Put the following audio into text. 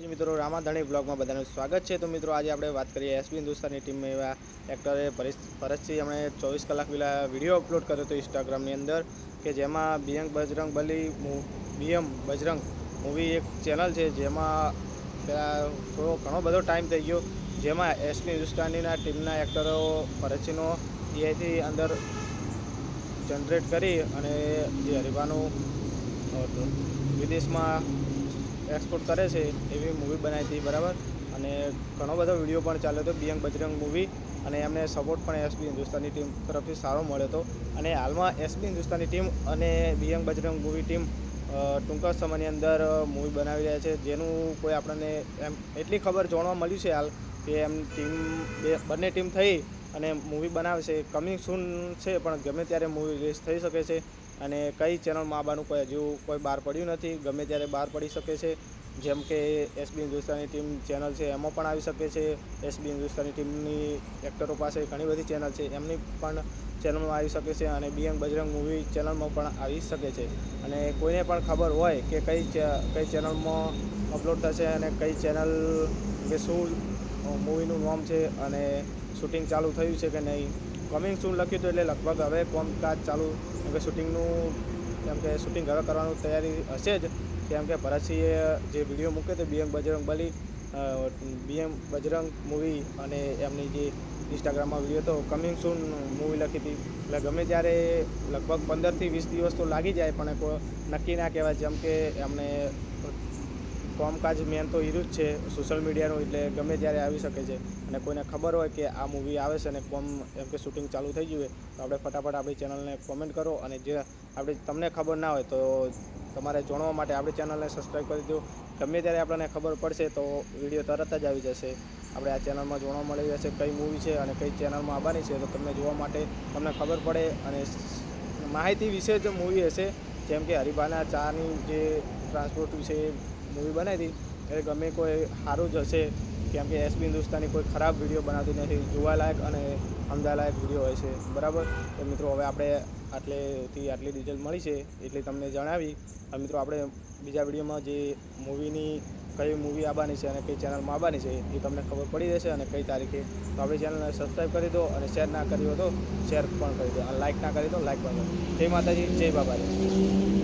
મિત્રો રામાધણી બ્લોગમાં બધાનું સ્વાગત છે। તો મિત્રો આજે આપણે વાત કરીએ એસબી હિન્દુસ્તાની ટીમમાં એવા એક્ટરે ભરતસિંહ એમણે 24 કલાક પહેલાં વિડીયો અપલોડ કર્યો હતો ઇન્સ્ટાગ્રામની અંદર કે જેમાં બીએમ બજરંગ મૂવી એક ચેનલ છે જેમાં થોડો ઘણો બધો ટાઈમ થઈ ગયો, જેમાં એસબી હિન્દુસ્તાનીના ટીમના એક્ટરો ભરતસિંહનો એઆઈથી અંદર જનરેટ કરી અને જે હરીફાનું વિદેશમાં એક્સપોર્ટ કરે છે એવી મૂવી બનાવી હતી, બરાબર। અને ઘણો બધો વિડીયો પણ ચાલ્યો હતો બીએમ બજરંગ મૂવી, અને એમને સપોર્ટ પણ એસબી હિન્દુસ્તાની ટીમ તરફથી સારો મળ્યો હતો। અને હાલમાં એસબી હિન્દુસ્તાની ટીમ અને બીએમ બજરંગ મૂવી ટીમ ટૂંક સમયની અંદર મૂવી બનાવી રહ્યા છે, જેનું કોઈ આપણને એમ એટલી ખબર જાણવા મળ્યું છે હાલ કે એમ બંને ટીમ થઈ અને મૂવી બનાવશે। કમિંગ સૂન છે, પણ ગમે ત્યારે મૂવી રિલીઝ થઈ શકે છે અને કઈ ચેનલમાં આવવાનું હજુ કોઈ બહાર પડ્યું નથી, ગમે ત્યારે બહાર પડી શકે છે। જેમ કે એસબી હિન્દુસ્તાની ટીમ ચેનલ છે એમાં પણ આવી શકે છે। એસબી હિન્દુસ્તાની ટીમની એક્ટરો પાસે ઘણી બધી ચેનલ છે, એમની પણ ચેનલમાં આવી શકે છે અને બીએમ બજરંગ મૂવી ચેનલમાં પણ આવી શકે છે। અને કોઈને પણ ખબર હોય કે કઈ ચેનલમાં અપલોડ થશે અને કઈ ચેનલ કે શું મૂવીનું નામ છે અને શૂટિંગ ચાલુ થયું છે કે નહીં, કમિંગ સૂન લખ્યું હતું એટલે લગભગ હવે કામકાજ ચાલુ, કેમ કે શૂટિંગ હવે કરવાનું તૈયારી હશે જ, કેમ કે ભરતસિંહે જે વિડીયો મૂક્યો હતો બીએમ બજરંગ મૂવી અને એમની જે ઇન્સ્ટાગ્રામમાં વિડીયો હતો કમિંગ સૂન મૂવી લખી હતી, એટલે ગમે ત્યારે લગભગ 15થી 20 દિવસ તો લાગી જાય, પણ નક્કી ના કહેવાય। જેમ કે એમને કામકાજ મેન તો હીરું જ છે સોશિયલ મીડિયાનું, એટલે ગમે ત્યારે આવી શકે છે। અને કોઈને ખબર હોય કે આ મૂવી આવે છે અને એમ કે શૂટિંગ ચાલુ થઈ ગયું હોય તો આપણે ફટાફટ આપણી ચેનલને કોમેન્ટ કરો, અને જે તમને ખબર ના હોય તો તમારે જાણવા માટે આપણી ચેનલને સબસ્ક્રાઈબ કરી દો। ગમે ત્યારે આપણને ખબર પડશે તો વિડીયો તરત જ આવી જશે, આપણે આ ચેનલમાં જોવા મળી જશે કઈ મૂવી છે અને કઈ ચેનલમાં આવવાની છે, તો તમને જોવા માટે તમને ખબર પડે। અને માહિતી વિશે જ મૂવી હશે, જેમ કે હરીફાના ચાની જે ટ્રાન્સપોર્ટ વિશે મૂવી બનાવી હતી એ ગમે કોઈ સારું જ હશે, કેમ કે એસબી હિન્દુસ્તાની કોઈ ખરાબ વિડીયો બનાવતી નથી, જોવાલાયક અને સમજાલાયક વિડીયો હોય છે, બરાબર। તો મિત્રો હવે આપણે આટલી ડિટેલ મળી છે એટલી તમને જણાવી। અને મિત્રો આપણે બીજા વિડીયોમાં જે કઈ મૂવી આવવાની છે અને કઈ ચેનલમાં આવવાની છે એ તમને ખબર પડી જશે, અને કઈ તારીખે, તો આપણી ચેનલને સબસ્ક્રાઈબ કરી દો, અને શેર ના કરી હોય તો શેર પણ કરી દો, અને લાઇક ના કરી તો લાઇક પણ કરી દો। જય માતાજી, જય બાબાજી।